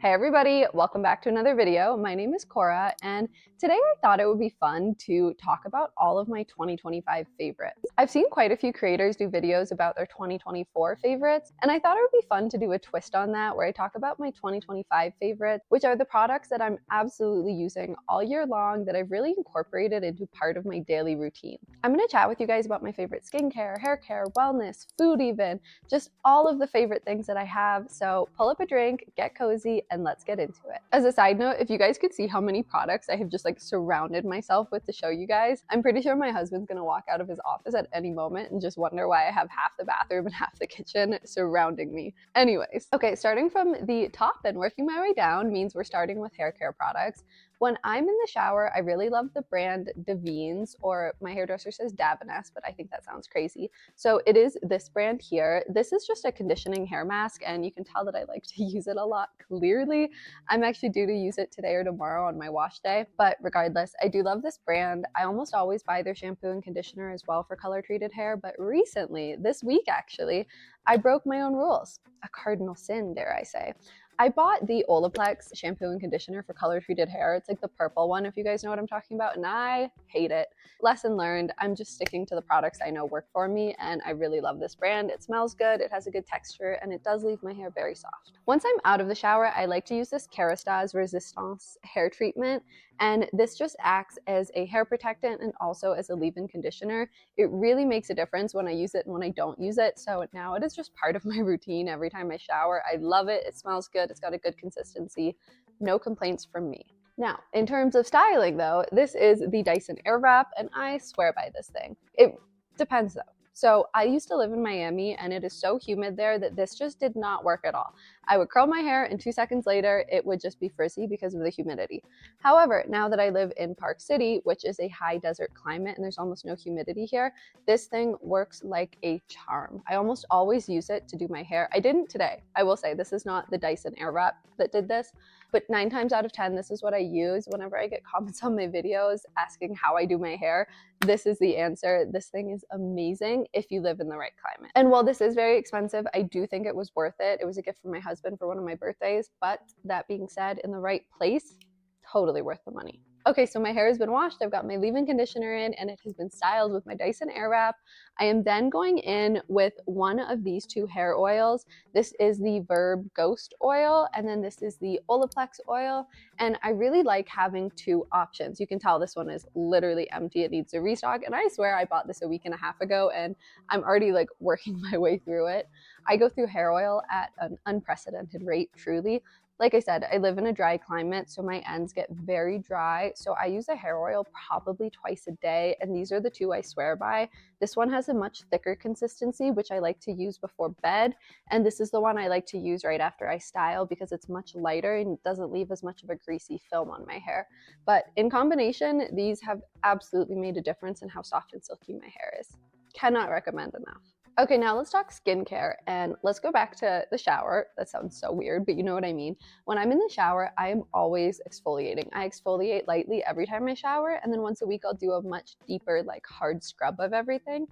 Hey everybody, welcome back to another video. My name is Cora, and today I thought it would be fun to talk about all of my 2025 favorites. I've seen quite a few creators do videos about their 2024 favorites, and I thought it would be fun to do a twist on that where I talk about my 2025 favorites, which are the products that I'm absolutely using all year long that I've really incorporated into part of my daily routine. I'm going to chat with you guys about my favorite skincare, hair care, wellness, food even, just all of the favorite things that I have. So pull up a drink, get cozy, and let's get into it. As a side note, if you guys could see how many products I have just like surrounded myself with to show you guys, I'm pretty sure my husband's gonna walk out of his office at any moment and just wonder why I have half the bathroom and half the kitchen surrounding me. Anyways, okay, starting from the top and working my way down means we're starting with hair care products. When I'm in the shower, I really love the brand Davines, or my hairdresser says Davines, but I think that sounds crazy. So it is this brand here. This is just a conditioning hair mask, and you can tell that I like to use it a lot, clearly. I'm actually due to use it today or tomorrow on my wash day, but regardless, I do love this brand. I almost always buy their shampoo and conditioner as well for color treated hair, but recently, this week actually, I broke my own rules. A cardinal sin, dare I say. I bought the Olaplex shampoo and conditioner for color treated hair. It's like the purple one, if you guys know what I'm talking about, and I hate it. Lesson learned, I'm just sticking to the products I know work for me, and I really love this brand. It smells good, it has a good texture, and it does leave my hair very soft. Once I'm out of the shower, I like to use this Kerastase Resistance hair treatment, and this just acts as a hair protectant and also as a leave-in conditioner. It really makes a difference when I use it and when I don't use it, so now it is just part of my routine every time I shower. I love it, it smells good, it's got a good consistency, no complaints from me. Now, in terms of styling though, this is the Dyson Airwrap, and I swear by this thing. It depends though. So I used to live in Miami, and it is so humid there that this just did not work at all. I would curl my hair and 2 seconds later, it would just be frizzy because of the humidity. However, now that I live in Park City, which is a high desert climate and there's almost no humidity here, this thing works like a charm. I almost always use it to do my hair. I didn't today. I will say this is not the Dyson Airwrap that did this, but 9 times out of 10, this is what I use whenever I get comments on my videos asking how I do my hair. This is the answer. This thing is amazing if you live in the right climate. And while this is very expensive, I do think it was worth it. It was a gift from my husband for one of my birthdays, but that being said, in the right place, totally worth the money. Okay, so my hair has been washed, I've got my leave-in conditioner in, and it has been styled with my Dyson Airwrap. I am then going in with one of these two hair oils. This is the Verb Ghost oil, and then this is the Olaplex oil, and I really like having two options. You can tell this one is literally empty, it needs a restock, and I swear I bought this a week and a half ago, and I'm already like working my way through it. I go through hair oil at an unprecedented rate, truly. Like I said, I live in a dry climate, so my ends get very dry. So I use a hair oil probably twice a day, and these are the two I swear by. This one has a much thicker consistency, which I like to use before bed, and this is the one I like to use right after I style because it's much lighter and it doesn't leave as much of a greasy film on my hair. But in combination, these have absolutely made a difference in how soft and silky my hair is. Cannot recommend enough. Okay, now let's talk skincare, and let's go back to the shower. That sounds so weird, but you know what I mean. When I'm in the shower, I am always exfoliating. I exfoliate lightly every time I shower, and then once a week I'll do a much deeper, like hard scrub of everything.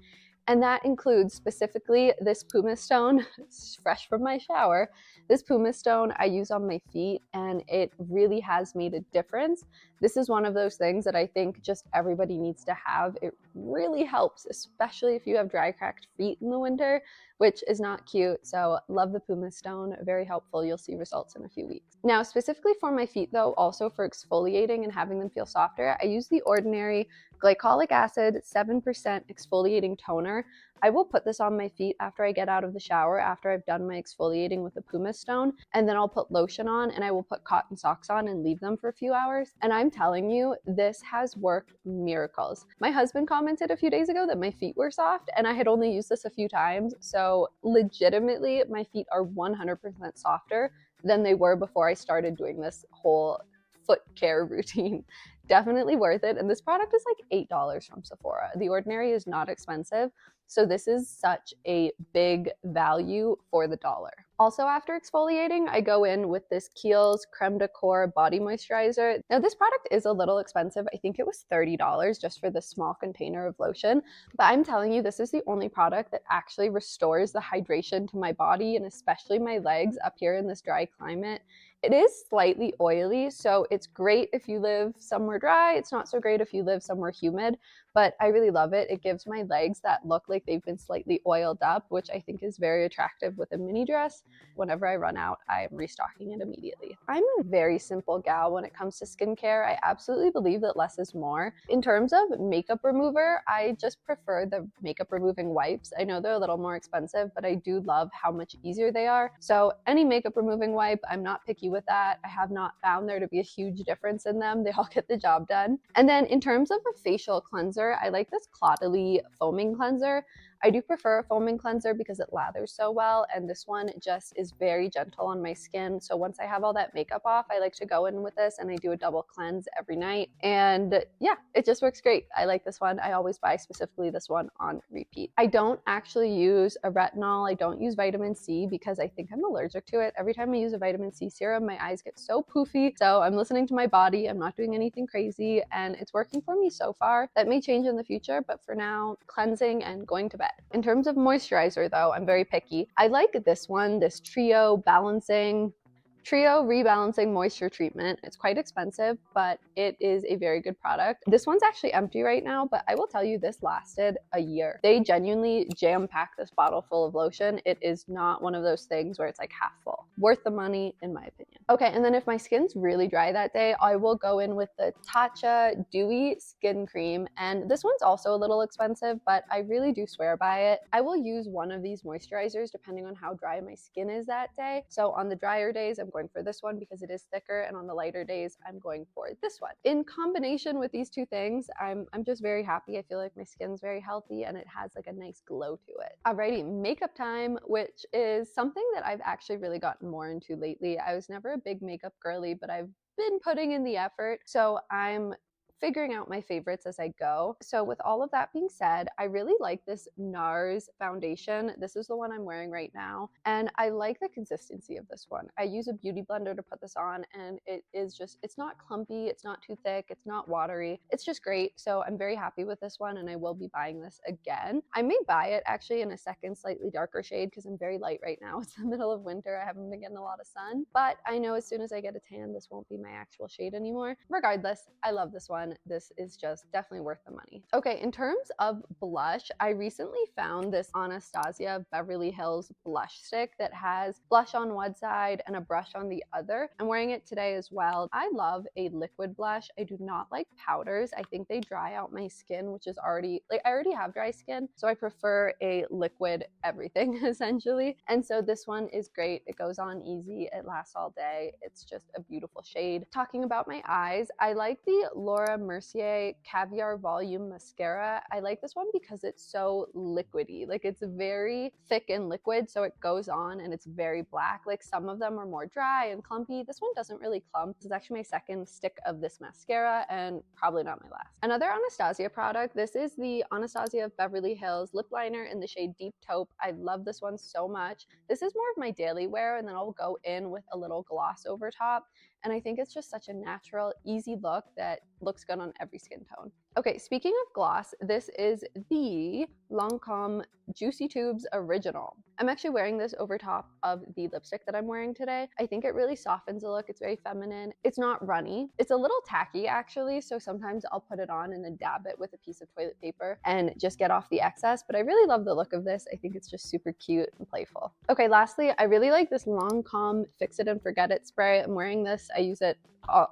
And that includes specifically this pumice stone. It's fresh from my shower. This pumice stone I use on my feet, and it really has made a difference. This is one of those things that I think just everybody needs to have. It really helps, especially if you have dry, cracked feet in the winter, which is not cute. So love the pumice stone, very helpful. You'll see results in a few weeks. Now, specifically for my feet though, also for exfoliating and having them feel softer, I use the Ordinary glycolic acid 7% exfoliating toner. I will put this on my feet after I get out of the shower, after I've done my exfoliating with the pumice stone, and then I'll put lotion on, and I will put cotton socks on and leave them for a few hours. And I'm telling you, this has worked miracles. My husband commented a few days ago that my feet were soft, and I had only used this a few times, so legitimately my feet are 100% softer than they were before I started doing this whole foot care routine. Definitely worth it. And this product is like $8 from Sephora. The Ordinary is not expensive, so this is such a big value for the dollar. Also, after exfoliating, I go in with this Kiehl's Creme de Corps body moisturizer. Now, this product is a little expensive. I think it was $30 just for this small container of lotion, but I'm telling you, this is the only product that actually restores the hydration to my body, and especially my legs up here in this dry climate. It is slightly oily, so it's great if you live somewhere dry. It's not so great if you live somewhere humid, but I really love it. It gives my legs that look like they've been slightly oiled up, which I think is very attractive with a mini dress. Whenever I run out, I'm restocking it immediately. I'm a very simple gal when it comes to skincare. I absolutely believe that less is more. In terms of makeup remover, I just prefer the makeup removing wipes. I know they're a little more expensive, but I do love how much easier they are. So any makeup removing wipe, I'm not picky with that. I have not found there to be a huge difference in them. They all get the job done. And then in terms of a facial cleanser, I like this Caudalie foaming cleanser. I do prefer a foaming cleanser because it lathers so well, and this one just is very gentle on my skin. So once I have all that makeup off, I like to go in with this and I do a double cleanse every night. And yeah, it just works great. I like this one. I always buy specifically this one on repeat. I don't actually use a retinol. I don't use vitamin C because I think I'm allergic to it. Every time I use a vitamin C serum, my eyes get so poofy. So I'm listening to my body. I'm not doing anything crazy, and it's working for me so far. That may change in the future, but for now, cleansing and going to bed. In terms of moisturizer though, I'm very picky. I like this one, this Trio Rebalancing Moisture Treatment. It's quite expensive, but it is a very good product. This one's actually empty right now, but I will tell you this lasted a year. They genuinely jam-pack this bottle full of lotion. It is not one of those things where it's like half full. Worth the money, in my opinion. Okay, and then if my skin's really dry that day, I will go in with the Tatcha Dewy Skin Cream, and this one's also a little expensive, but I really do swear by it. I will use one of these moisturizers depending on how dry my skin is that day. So on the drier days, I'm going for this one because it is thicker, and on the lighter days I'm going for this one. In combination with these two things, I'm just very happy. I feel like my skin's very healthy and it has like a nice glow to it. Alrighty, makeup time, which is something that I've actually really gotten more into lately. I was never a big makeup girly, but I've been putting in the effort, so I'm figuring out my favorites as I go. So with all of that being said, I really like this NARS foundation. This is the one I'm wearing right now, and I like the consistency of this one. I use a beauty blender to put this on, and it is just, it's not clumpy, it's not too thick, it's not watery. It's just great. So I'm very happy with this one, and I will be buying this again. I may buy it actually in a second slightly darker shade because I'm very light right now. It's the middle of winter. I haven't been getting a lot of sun, but I know as soon as I get a tan, this won't be my actual shade anymore. Regardless, I love this one. This is just definitely worth the money. Okay, in terms of blush, I recently found this Anastasia Beverly Hills blush stick that has blush on one side and a brush on the other. I'm wearing it today as well. I love a liquid blush. I do not like powders. I think they dry out my skin, which is already, like, I already have dry skin, so I prefer a liquid everything essentially. And so this one is great. It goes on easy. It lasts all day. It's just a beautiful shade. Talking about my eyes, I like the Laura Mercier Caviar Volume Mascara. I like this one because it's so liquidy. Like, it's very thick and liquid, so it goes on and it's very black. Like, some of them are more dry and clumpy. This one doesn't really clump. This is actually my second stick of this mascara and probably not my last. Another Anastasia product, this is the Anastasia Beverly Hills lip liner in the shade Deep Taupe. I love this one so much. This is more of my daily wear, and then I'll go in with a little gloss over top. And I think it's just such a natural, easy look that looks good on every skin tone. Okay, speaking of gloss, this is the Lancome Juicy Tubes Original. I'm actually wearing this over top of the lipstick that I'm wearing today. I think it really softens the look. It's very feminine. It's not runny. It's a little tacky actually, so sometimes I'll put it on and then dab it with a piece of toilet paper and just get off the excess, but I really love the look of this. I think it's just super cute and playful. Okay, lastly, I really like this Lancome Fix It and Forget It spray. I'm wearing this. I use it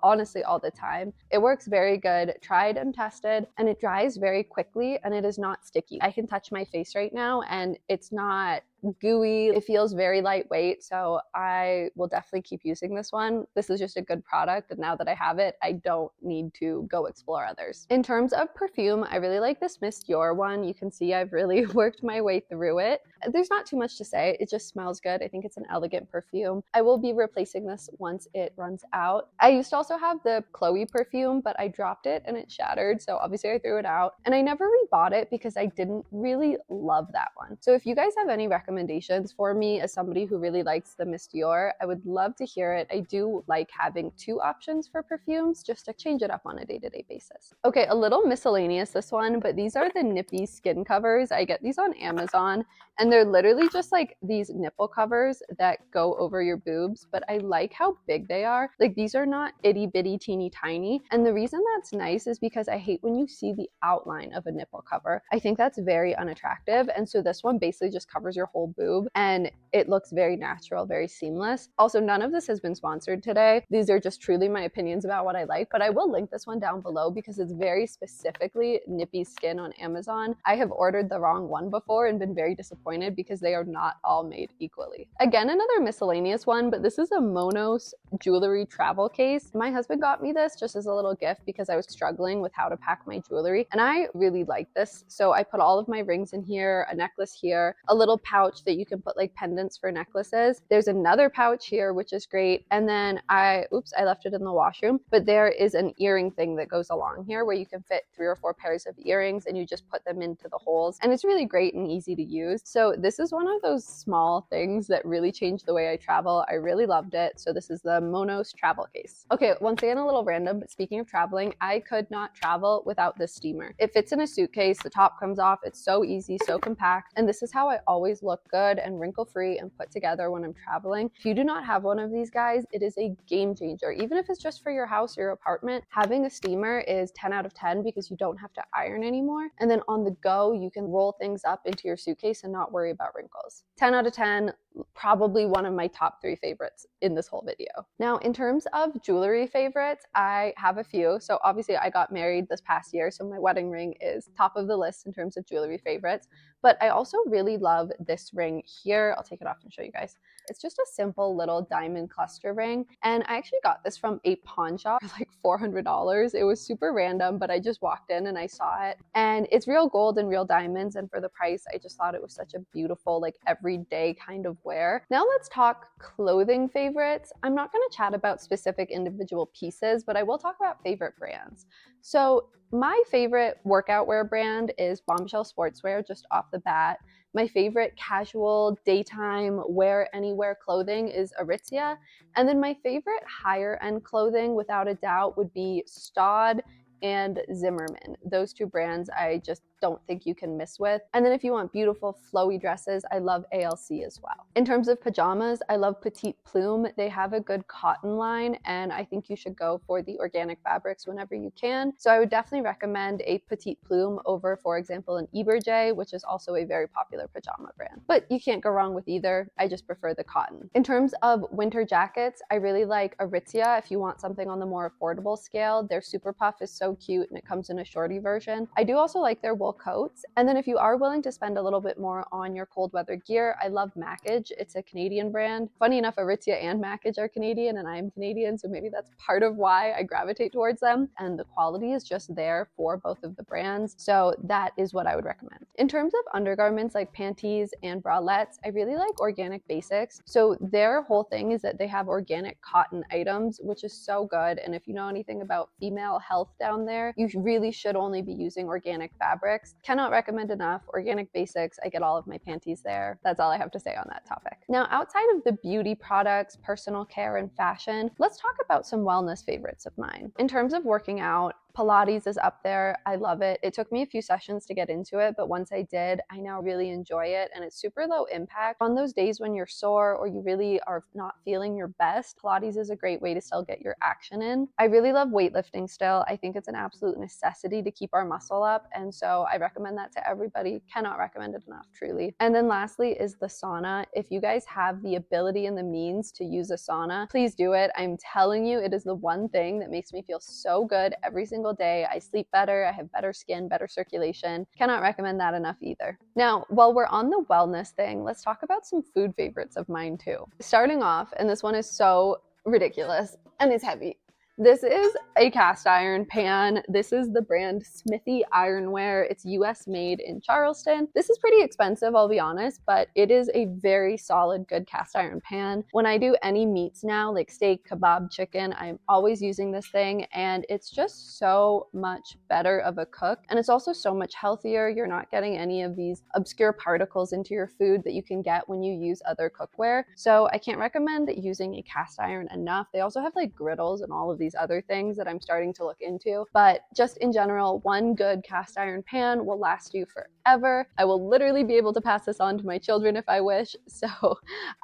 honestly all the time. It works very good, tried and tested, and it dries very quickly and it is not sticky. I can touch my face right now and it's not gooey. It feels very lightweight, so I will definitely keep using this one. This is just a good product, and now that I have it, I don't need to go explore others. In terms of perfume, I really like this Miss Dior one. You can see I've really worked my way through it. There's not too much to say. It just smells good. I think it's an elegant perfume. I will be replacing this once it runs out. I used to also have the Chloe perfume, but I dropped it and it shattered, so obviously I threw it out. And I never rebought it because I didn't really love that one. So if you guys have any recommendations for me as somebody who really likes the Miss Dior, I would love to hear it. I do like having two options for perfumes just to change it up on a day-to-day basis. Okay, a little miscellaneous this one, but these are the Nippy skin covers. I get these on Amazon, And they're literally just like these nipple covers that go over your boobs, but I like how big they are. Like these are not itty bitty teeny tiny. And the reason that's nice is because I hate when you see the outline of a nipple cover. I think that's very unattractive. And so this one basically just covers your whole boob and it looks very natural, very seamless. Also, none of this has been sponsored today. These are just truly my opinions about what I like, but I will link this one down below because it's very specifically nippy skin on Amazon. I have ordered the wrong one before and been very disappointed because they are not all made equally. Again, another miscellaneous one, but this is a Monos jewelry travel case. My husband got me this just as a little gift because I was struggling with how to pack my jewelry, and I really like this. So I put all of my rings in here, a necklace here, a little pouch that you can put like pendants for necklaces. There's another pouch here, which is great. And then I left it in the washroom, but there is an earring thing that goes along here where you can fit 3 or 4 pairs of earrings and you just put them into the holes. And it's really great and easy to use. So this is one of those small things that really changed the way I travel. I really loved it. So this is the Monos travel case. Okay, once again, a little random, but speaking of traveling, I could not travel without this steamer. It fits in a suitcase, the top comes off, it's so easy, so compact, and this is how I always look good and wrinkle-free and put together when I'm traveling. If you do not have one of these guys, it is a game changer. Even if it's just for your house or your apartment, having a steamer is 10 out of 10 because you don't have to iron anymore. And then on the go, you can roll things up into your suitcase and not worry about wrinkles. 10 out of 10, probably one of my top 3 favorites in this whole video. Now, in terms of jewelry favorites, I have a few. So obviously I got married this past year, so my wedding ring is top of the list in terms of jewelry favorites. But I also really love this ring here. I'll take it off and show you guys. It's just a simple little diamond cluster ring. And I actually got this from a pawn shop for like $400. It was super random, but I just walked in and I saw it. And it's real gold and real diamonds. And for the price, I just thought it was such a beautiful, like everyday kind of wear. Now let's talk clothing favorites. I'm not going to chat about specific individual pieces, but I will talk about favorite brands. So my favorite workout wear brand is Bombshell Sportswear, just off the bat. My favorite casual daytime wear anywhere clothing is Aritzia. And then my favorite higher end clothing, without a doubt, would be Staud and Zimmermann. Those 2 brands I just don't think you can miss with. And then if you want beautiful flowy dresses, I love ALC as well. In terms of pajamas, I love Petite Plume. They have a good cotton line, and I think you should go for the organic fabrics whenever you can. So I would definitely recommend a Petite Plume over, for example, an Eberjey, which is also a very popular pajama brand. But you can't go wrong with either. I just prefer the cotton. In terms of winter jackets, I really like Aritzia if you want something on the more affordable scale. Their Super Puff is so cute and it comes in a shorty version. I do also like their wool coats. And then if you are willing to spend a little bit more on your cold weather gear, I love Mackage. It's a Canadian brand. Funny enough, Aritzia and Mackage are Canadian and I'm Canadian, so maybe that's part of why I gravitate towards them. And the quality is just there for both of the brands. So that is what I would recommend. In terms of undergarments like panties and bralettes, I really like Organic Basics. So their whole thing is that they have organic cotton items, which is so good. And if you know anything about female health down there, you really should only be using organic fabrics. Cannot recommend enough. Organic Basics, I get all of my panties there. That's all I have to say on that topic. Now, outside of the beauty products, personal care, and fashion, let's talk about some wellness favorites of mine. In terms of working out, Pilates is up there. I love it. It took me a few sessions to get into it, but once I did, I now really enjoy it, and it's super low impact. On those days when you're sore or you really are not feeling your best, Pilates is a great way to still get your action in. I really love weightlifting still. I think it's an absolute necessity to keep our muscle up, and so I recommend that to everybody. Cannot recommend it enough, truly. And then lastly is the sauna. If you guys have the ability and the means to use a sauna, please do it. I'm telling you, it is the one thing that makes me feel so good every single day. I sleep better, I have better skin, better circulation. Cannot recommend that enough either. Now, while we're on the wellness thing, let's talk about some food favorites of mine too. Starting off, and this one is so ridiculous and it's heavy. This is a cast iron pan. This is the brand Smithy Ironware. It's US made in Charleston. This is pretty expensive, I'll be honest, but it is a very solid, good cast iron pan. When I do any meats now, like steak, kebab, chicken, I'm always using this thing, and it's just so much better of a cook. And it's also so much healthier. You're not getting any of these obscure particles into your food that you can get when you use other cookware. So I can't recommend using a cast iron enough. They also have like griddles and all of these these other things that I'm starting to look into. But just in general, one good cast iron pan will last you forever. I will literally be able to pass this on to my children if I wish. So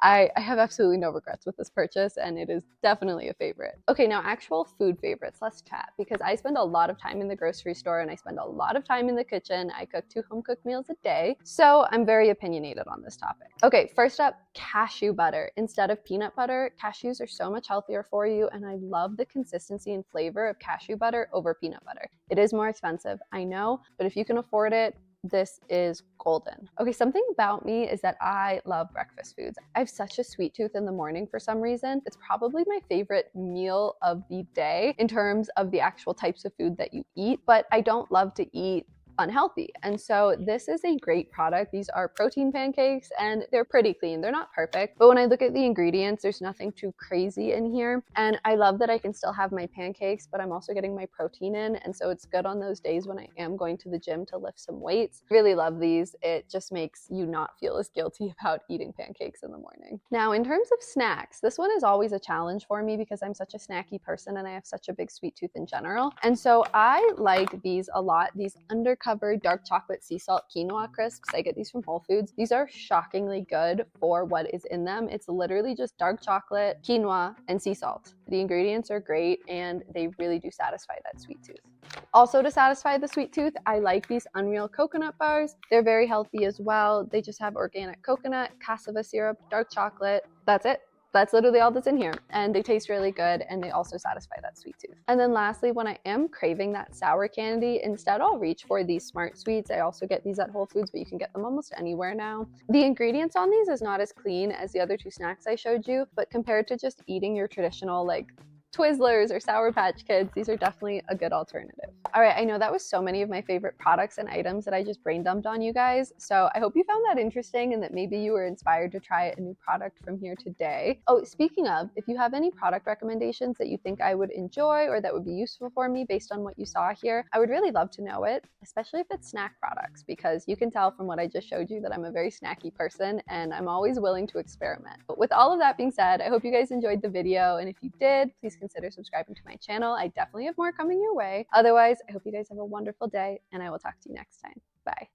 I have absolutely no regrets with this purchase, and it is definitely a favorite. Okay, now actual food favorites. Let's chat, because I spend a lot of time in the grocery store and I spend a lot of time in the kitchen. I cook 2 home-cooked meals a day, so I'm very opinionated on this topic. Okay, first up, cashew butter. Instead of peanut butter, cashews are so much healthier for you, and I love the consistency and flavor of cashew butter over peanut butter. It is more expensive, I know, but if you can afford it, this is golden. Okay, something about me is that I love breakfast foods. I have such a sweet tooth in the morning for some reason. It's probably my favorite meal of the day in terms of the actual types of food that you eat, but I don't love to eat unhealthy. And so this is a great product. These are protein pancakes and they're pretty clean. They're not perfect, but when I look at the ingredients, there's nothing too crazy in here. And I love that I can still have my pancakes, but I'm also getting my protein in. And so it's good on those days when I am going to the gym to lift some weights. Really love these. It just makes you not feel as guilty about eating pancakes in the morning. Now, in terms of snacks, this one is always a challenge for me because I'm such a snacky person and I have such a big sweet tooth in general. And so I like these a lot. These undercover dark chocolate sea salt quinoa crisps. I get these from Whole Foods. These are shockingly good for what is in them. It's literally just dark chocolate, quinoa, and sea salt. The ingredients are great and they really do satisfy that sweet tooth. Also, to satisfy the sweet tooth, I like these Unreal coconut bars. They're very healthy as well. They just have organic coconut, cassava syrup, dark chocolate. That's it. That's literally all that's in here, and they taste really good and they also satisfy that sweet tooth. And then lastly, when I am craving that sour candy, instead I'll reach for these Smart Sweets. I also get these at Whole Foods, but you can get them almost anywhere now. The ingredients on these is not as clean as the other 2 snacks I showed you, but compared to just eating your traditional like Twizzlers or Sour Patch Kids, these are definitely a good alternative. All right, I know that was so many of my favorite products and items that I just brain dumped on you guys, so I hope you found that interesting and that maybe you were inspired to try a new product from here today. Oh, speaking of, if you have any product recommendations that you think I would enjoy or that would be useful for me based on what you saw here, I would really love to know it, especially if it's snack products, because you can tell from what I just showed you that I'm a very snacky person and I'm always willing to experiment. But with all of that being said, I hope you guys enjoyed the video, and if you did, please consider subscribing to my channel. I definitely have more coming your way. Otherwise, I hope you guys have a wonderful day, and I will talk to you next time. Bye.